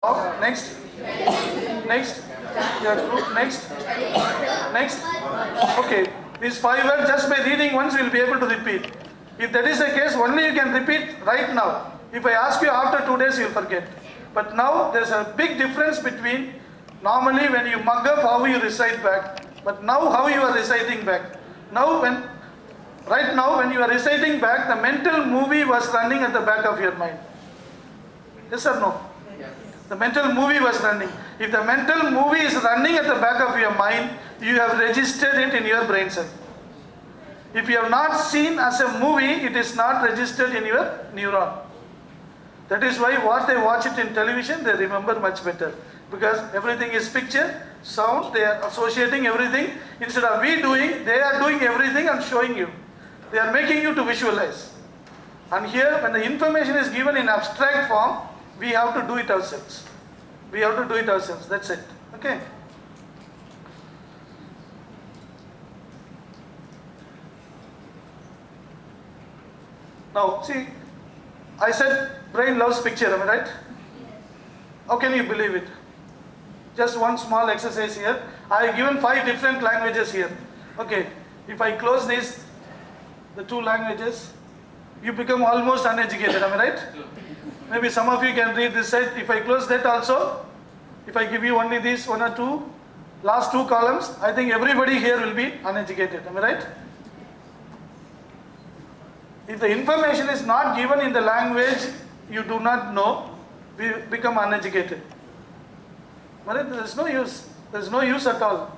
Next. Next. Next. Next. Okay. These 5 words, just by reading once, you will be able to repeat. If that is the case, only you can repeat right now. If I ask you after 2 days, you will forget. But now there is a big difference between normally when you mug up how you recite back, but now how you are reciting back. Right now when you are reciting back, the mental movie was running at the back of your mind. Yes or no? The mental movie was running. If the mental movie is running at the back of your mind, you have registered it in your brain cell. If you have not seen as a movie, it is not registered in your neuron. That is why what they watch it in television, they remember much better. Because everything is picture, sound, they are associating everything. Instead of we doing, they are doing everything and showing you. They are making you to visualize. And here, when the information is given in abstract form, we have to do it ourselves. We have to do it ourselves. That's it. Okay? Now, see, I said brain loves picture, am I right? How can you believe it? Just one small exercise here. I have given 5 different languages here. Okay, if I close this, the 2 languages, you become almost uneducated, am I right? Maybe some of you can read this side. If I close that also, if I give you only these 1 or 2, last 2 columns, I think everybody here will be uneducated, am I right? If the information is not given in the language you do not know, we become uneducated. There is no use. There is no use at all.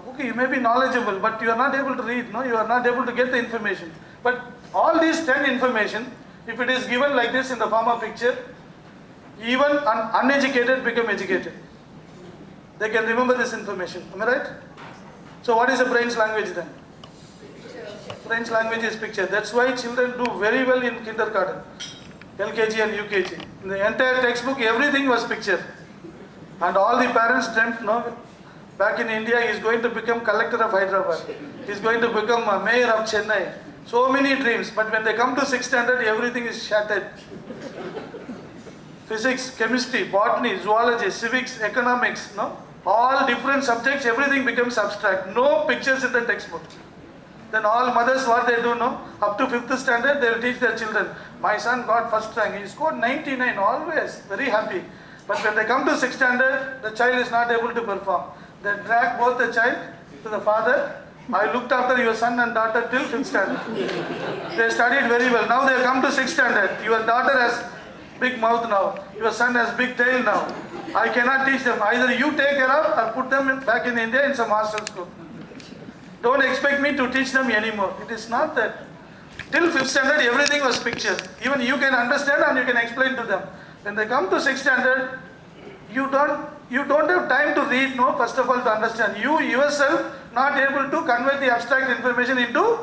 Okay, you may be knowledgeable, but you are not able to read. No, you are not able to get the information. But all these 10 information, if it is given like this in the form of picture, even uneducated become educated. They can remember this information. Am I right? So what is the brain's language then? Brain's language is picture. That's why children do very well in kindergarten, LKG and UKG. In the entire textbook, everything was picture. And all the parents dreamt, no, back in India, he is going to become collector of Hyderabad. He is going to become a mayor of Chennai. So many dreams. But when they come to 6th standard, everything is shattered. Physics, chemistry, botany, zoology, civics, economics, no? All different subjects, everything becomes abstract. No pictures in the textbook. Then all mothers, what they do, no? Up to 5th standard, they will teach their children. My son got first rank. He scored 99, always. Very happy. But when they come to 6th standard, the child is not able to perform. They drag both the child to the father. I looked after your son and daughter till 5th standard. They studied very well. Now they come to 6th standard. Your daughter has big mouth now. Your son has big tail now. I cannot teach them. Either you take care of or put them back in India in some hostel school. Don't expect me to teach them anymore. It is not that. Till 5th standard, everything was picture. Even you can understand and you can explain to them. When they come to 6th standard, you don't have time to read, no, first of all to understand. You yourself not able to convert the abstract information into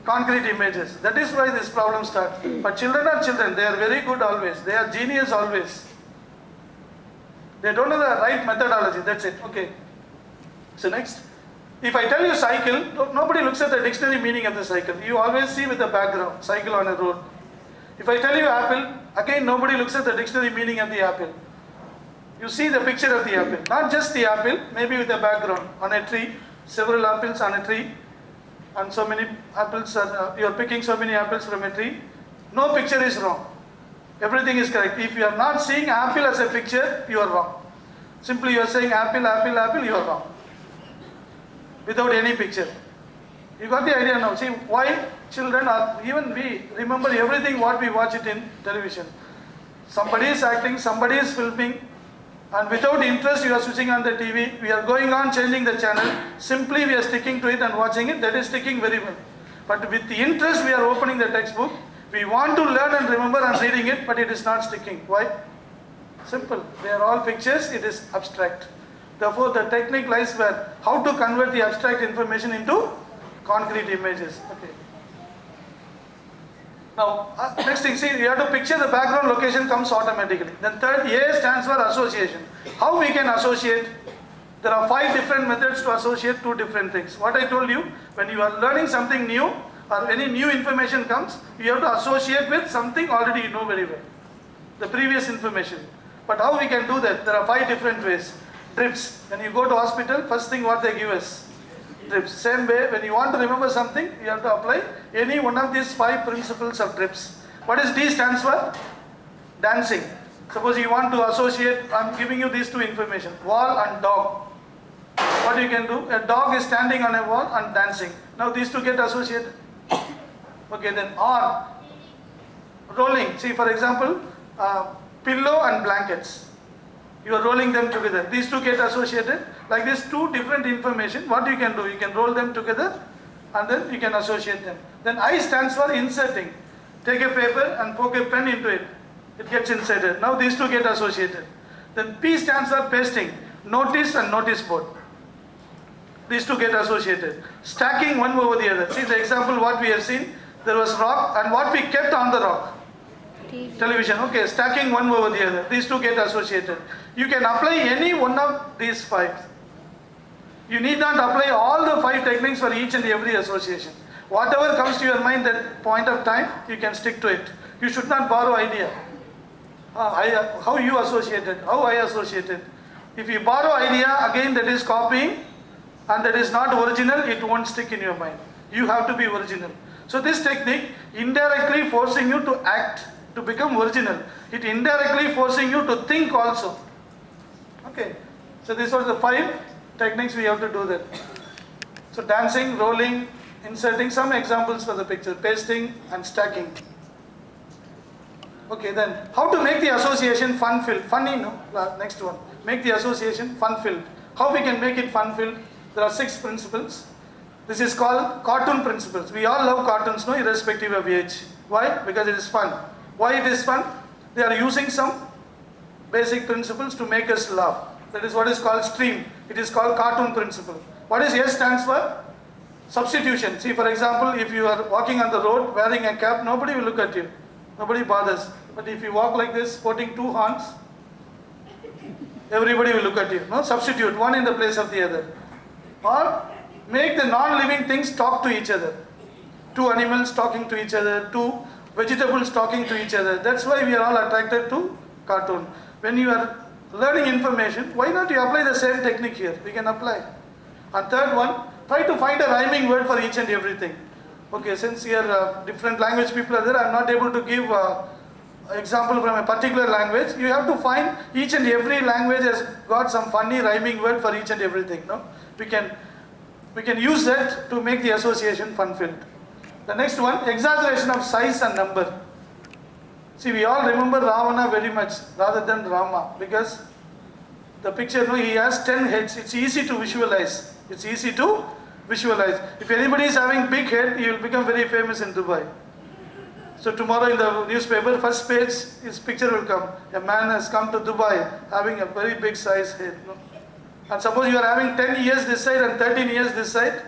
concrete images. That is why this problem starts. But children are children. They are very good always. They are genius always. They don't know the right methodology. That's it. Okay. So next. If I tell you cycle, nobody looks at the dictionary meaning of the cycle. You always see with the background, cycle on a road. If I tell you apple, again nobody looks at the dictionary meaning of the apple. You see the picture of the apple. Not just the apple, maybe with the background. On a tree, several apples on a tree. And so many apples, you are picking so many apples from a tree. No picture is wrong. Everything is correct. If you are not seeing apple as a picture, you are wrong. Simply you are saying apple, apple, apple, you are wrong. Without any picture. You got the idea now. See why children are, even we remember everything what we watch it in television. Somebody is acting, somebody is filming, and without interest you are switching on the TV. We are going on changing the channel. Simply we are sticking to it and watching it. That is sticking very well. But with the interest we are opening the textbook. We want to learn and remember and reading it, but it is not sticking. Why? Simple. They are all pictures. It is abstract. Therefore, the technique lies where how to convert the abstract information into concrete images. Okay. Now, next thing, see, you have to picture the background location comes automatically. Then third, A stands for association. How we can associate? There are 5 different methods to associate 2 different things. What I told you, when you are learning something new or any new information comes, you have to associate with something already you know very well. The previous information. But how we can do that? There are 5 different ways. Drips. When you go to hospital, first thing what they give us? Drips. Same way, when you want to remember something, you have to apply any one of these 5 principles of drips. What is D stands for? Dancing. Suppose you want to associate, I am giving you these 2 information, wall and dog. What you can do? A dog is standing on a wall and dancing. Now these 2 get associated. Okay, then R. Rolling. See, for example, pillow and blankets. You are rolling them together. These 2 get associated. Like this, 2 different information. What you can do? You can roll them together and then you can associate them. Then I stands for inserting. Take a paper and poke a pen into it. It gets inserted. Now these 2 get associated. Then P stands for pasting. Notice and notice board. These 2 get associated. Stacking one over the other. See the example what we have seen. There was rock and what we kept on the rock. Television. Okay, stacking one over the other. These 2 get associated. You can apply any one of these 5. You need not apply all the 5 techniques for each and every association. Whatever comes to your mind at point of time, you can stick to it. You should not borrow idea. How you associated, how I associated. If you borrow idea, again that is copying and that is not original, it won't stick in your mind. You have to be original. So this technique indirectly forcing you to act, to become original. It indirectly forcing you to think also. Okay. So these are the 5 techniques we have to do that. So dancing, rolling, inserting, some examples for the picture, pasting and stacking. Okay, then how to make the association fun-filled? Funny, no? Next one. Make the association fun-filled. How we can make it fun-filled? There are 6 principles. This is called cartoon principles. We all love cartoons, no, irrespective of age. Why? Because it is fun. Why it is fun? They are using some basic principles to make us laugh. That is what is called stream. It is called cartoon principle. What is S stands for? Substitution. See, for example, if you are walking on the road wearing a cap, nobody will look at you. Nobody bothers. But if you walk like this, sporting 2 horns, everybody will look at you. No? Substitute one in the place of the other. Or make the non-living things talk to each other. 2 animals talking to each other, 2 vegetables talking to each other. That's why we are all attracted to cartoon. When you are learning information, why not you apply the same technique here? We can apply. And third one, try to find a rhyming word for each and everything. Okay, since here different language people are there, I am not able to give example from a particular language. You have to find each and every language has got some funny rhyming word for each and everything. No, we can use that to make the association fun-filled. The next one, exaggeration of size and number. See, we all remember Ravana very much rather than Rama, because the picture, no, he has 10 heads. It's easy to visualize. It's easy to visualize. If anybody is having big head, he will become very famous in Dubai. So tomorrow in the newspaper, first page, his picture will come. A man has come to Dubai having a very big size head. No? And suppose you are having 10 years this side and 13 years this side,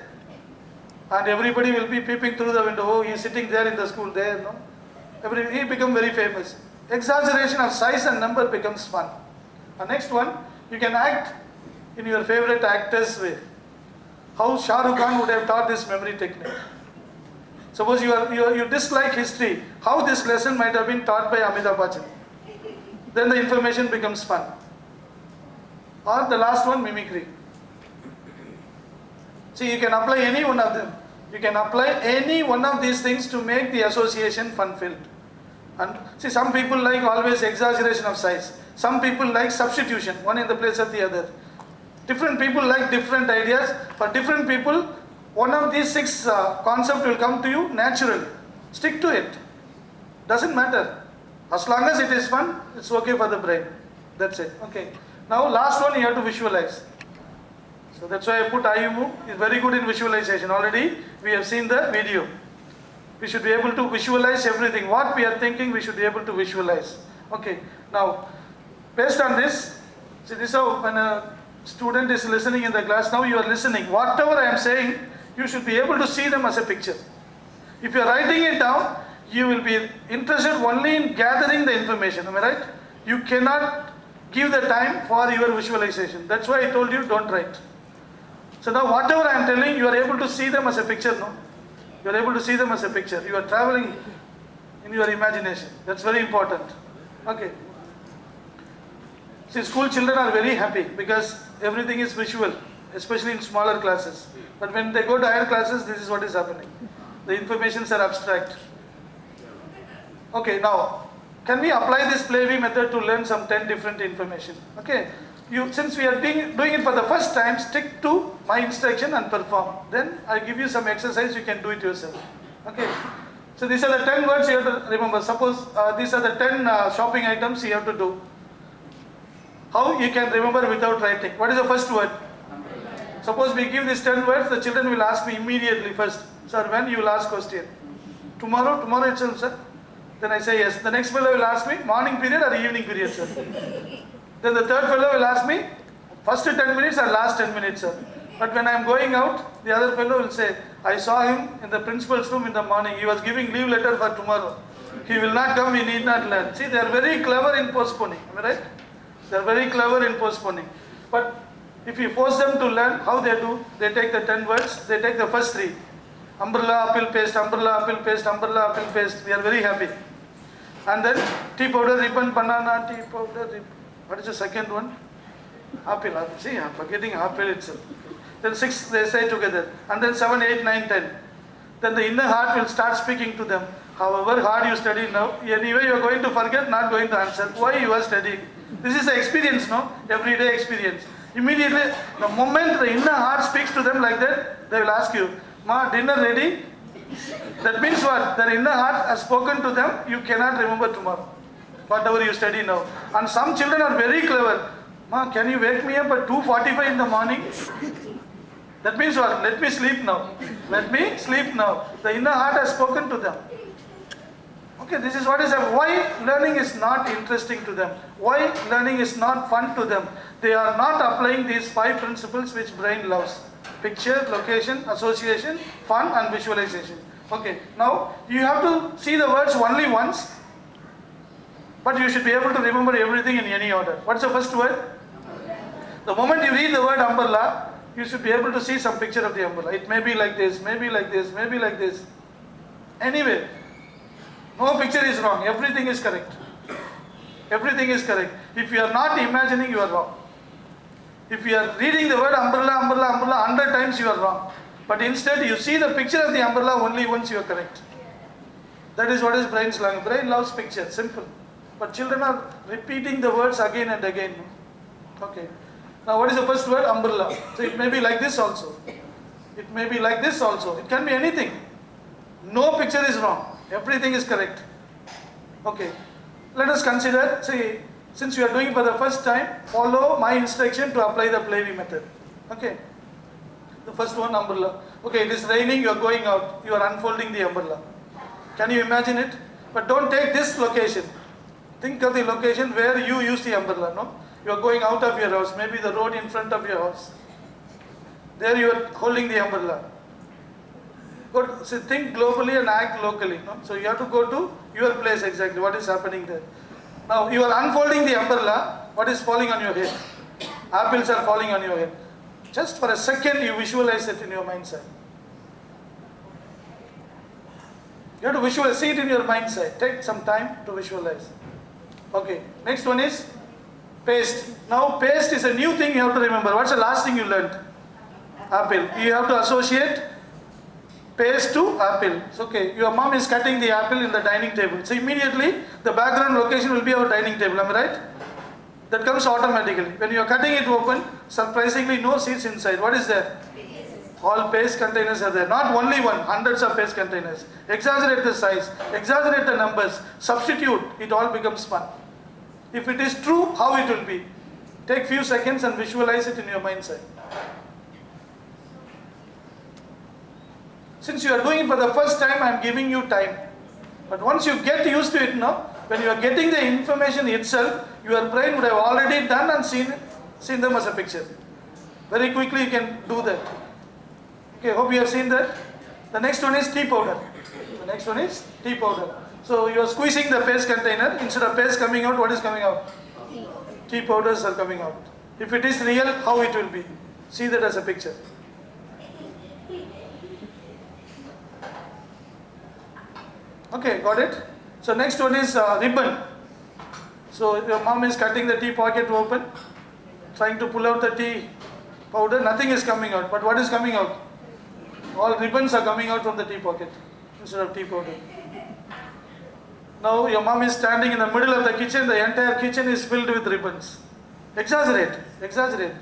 and everybody will be peeping through the window. Oh, he is sitting there in the school there. No? He become very famous. Exaggeration of size and number becomes fun. And next one, you can act in your favorite actor's way. How Shah Rukh Khan would have taught this memory technique. Suppose you dislike history, how this lesson might have been taught by Amitabh Bachchan. Then the information becomes fun. Or the last one, mimicry. See, you can apply any one of them. You can apply any one of these things to make the association fun-filled. And see, some people like always exaggeration of size. Some people like substitution, one in the place of the other. Different people like different ideas. For different people, one of these 6 concepts will come to you naturally. Stick to it. Doesn't matter. As long as it is fun, it's okay for the brain. That's it. Okay. Now last one, you have to visualize. So that's why I put IUMU. It's very good in visualization. Already we have seen the video. We should be able to visualize everything. What we are thinking, we should be able to visualize. Okay. Now, based on this, see, this is how when a student is listening in the class, now you are listening. Whatever I am saying, you should be able to see them as a picture. If you are writing it down, you will be interested only in gathering the information. Am I right? You cannot give the time for your visualization. That's why I told you don't write. So now whatever I am telling, you are able to see them as a picture, no? You are able to see them as a picture. You are traveling in your imagination. That's very important. Okay. See, school children are very happy because everything is visual, especially in smaller classes. But when they go to higher classes, this is what is happening. The informations are abstract. Okay, now, can we apply this play method to learn some 10 different information? Okay, since we are doing it for the first time, stick to my instruction and perform. Then I give you some exercise, you can do it yourself. Okay, so these are the 10 words you have to remember. Suppose these are the 10 shopping items you have to do. How you can remember without writing? What is the first word? Suppose we give these 10 words, the children will ask me immediately first, sir, when you will ask question? Tomorrow itself, sir? Then I say yes. The next fellow will ask me, morning period or evening period, sir? Then the third fellow will ask me, first 10 minutes or last 10 minutes, sir? But when I am going out, the other fellow will say, I saw him in the principal's room in the morning. He was giving leave letter for tomorrow. He will not come, we need not learn. See, they are very clever in postponing. Am I right? They are very clever in postponing. But if you force them to learn, how they do? They take the 10 words, they take the first 3. Umbrella, apple paste, umbrella, apple paste, umbrella, apple paste. We are very happy. And then tea powder, ribbon, banana, tea powder, ribbon. What is the second one? Apple. See, I am forgetting apple itself. Then 6 they say together. And then 7, 8, 9, 10. Then the inner heart will start speaking to them. However hard you study now, anyway you are going to forget, not going to answer. Why you are studying? This is the experience, no? Everyday experience. Immediately, the moment the inner heart speaks to them like that, they will ask you, Ma, dinner ready? That means what? Their inner heart has spoken to them, you cannot remember tomorrow. Whatever you study now. And some children are very clever. Ma, can you wake me up at 2:45 in the morning? That means what? Let me sleep now. Let me sleep now. The inner heart has spoken to them. Okay, this is what is why learning is not interesting to them. Why learning is not fun to them. They are not applying these 5 principles which brain loves. Picture, location, association, fun and visualization. Okay, now you have to see the words only once, but you should be able to remember everything in any order. What's the first word? The moment you read the word umbrella, you should be able to see some picture of the umbrella. It may be like this, maybe like this, maybe like this. Anyway, no picture is wrong. Everything is correct. Everything is correct. If you are not imagining, you are wrong. If you are reading the word umbrella, umbrella, umbrella 100 times, you are wrong. But instead, you see the picture of the umbrella only once, you are correct. That is what is brain's language. Brain loves picture, simple. But children are repeating the words again and again. Okay. Now, what is the first word? Umbrella. So it may be like this also. It may be like this also. It can be anything. No picture is wrong. Everything is correct. Okay. Let us consider, say, since you are doing for the first time, follow my instruction to apply the play method. Okay. The first one, umbrella. Okay, it is raining, you are going out. You are unfolding the umbrella. Can you imagine it? But don't take this location. Think of the location where you use the umbrella, no? You are going out of your house, maybe the road in front of your house. There you are holding the umbrella. But so think globally and act locally. No? So you have to go to your place exactly, what is happening there. Now you are unfolding the umbrella, what is falling on your head? Apples are falling on your head. Just for a second you visualize it in your mindset. You have to visualize, see it in your mindset. Take some time to visualize. Okay, next one is paste. Now paste is a new thing you have to remember. What's the last thing you learned? Apple. You have to associate paste to apple. It's okay. Your mom is cutting the apple in the dining table. So immediately the background location will be our dining table. Am I right? That comes automatically. When you are cutting it open, surprisingly no seeds inside. What is there? All paste containers are there. Not only one, hundreds of paste containers. Exaggerate the size, exaggerate the numbers, substitute, it all becomes fun. If it is true, how it will be? Take few seconds and visualize it in your mindset. Since you are doing it for the first time, I am giving you time. But once you get used to it now, when you are getting the information itself, your brain would have already done and seen them as a picture. Very quickly you can do that. Okay, hope you have seen that. The next one is tea powder. The next one is tea powder. So you are squeezing the paste container. Instead of paste coming out, what is coming out? Tea powders are coming out. If it is real, how it will be? See that as a picture. Okay, got it? So next one is ribbon. So your mom is cutting the tea pocket open, trying to pull out the tea powder, nothing is coming out. But what is coming out? All ribbons are coming out from the tea pocket instead of tea powder. Now your mom is standing in the middle of the kitchen, the entire kitchen is filled with ribbons. Exaggerate. The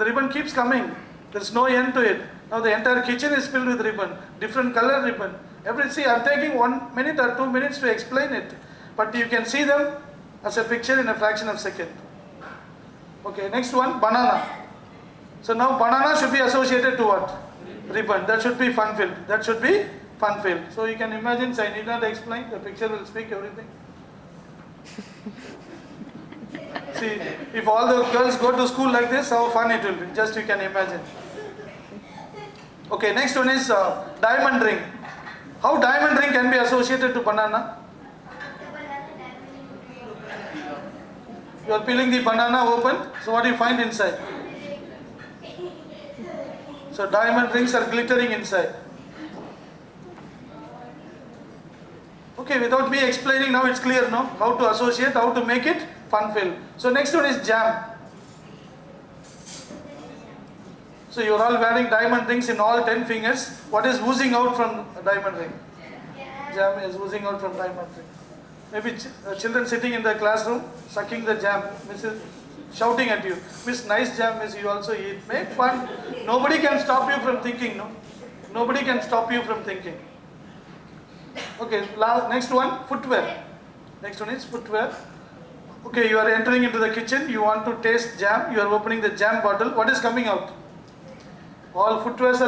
ribbon keeps coming. There is no end to it. Now the entire kitchen is filled with ribbon, different color ribbon. See, I'm taking 1 minute or 2 minutes to explain it, but you can see them as a picture in a fraction of a second. Okay, next one, banana. So now banana should be associated to what? Ribbon. That should be fun-filled. So you can imagine, so I need not explain, the picture will speak everything. See, if all the girls go to school like this, how fun it will be. Just you can imagine. Okay, next one is diamond ring. How diamond ring can be associated to banana? You are peeling the banana open, so what do you find inside? So diamond rings are glittering inside. Okay, without me explaining, now it's clear, no? How to associate, how to make it fun-filled. So next one is jam. So you are all wearing diamond rings in all 10 fingers. What is oozing out from a diamond ring? Jam is oozing out from diamond ring. Maybe children sitting in the classroom, sucking the jam. Miss is shouting at you. Miss, nice jam, miss, you also eat. Make fun. Nobody can stop you from thinking, no? Nobody can stop you from thinking. Okay, next one, footwear. Next one is footwear. Okay, you are entering into the kitchen. You want to taste jam. You are opening the jam bottle. What is coming out? All footwears are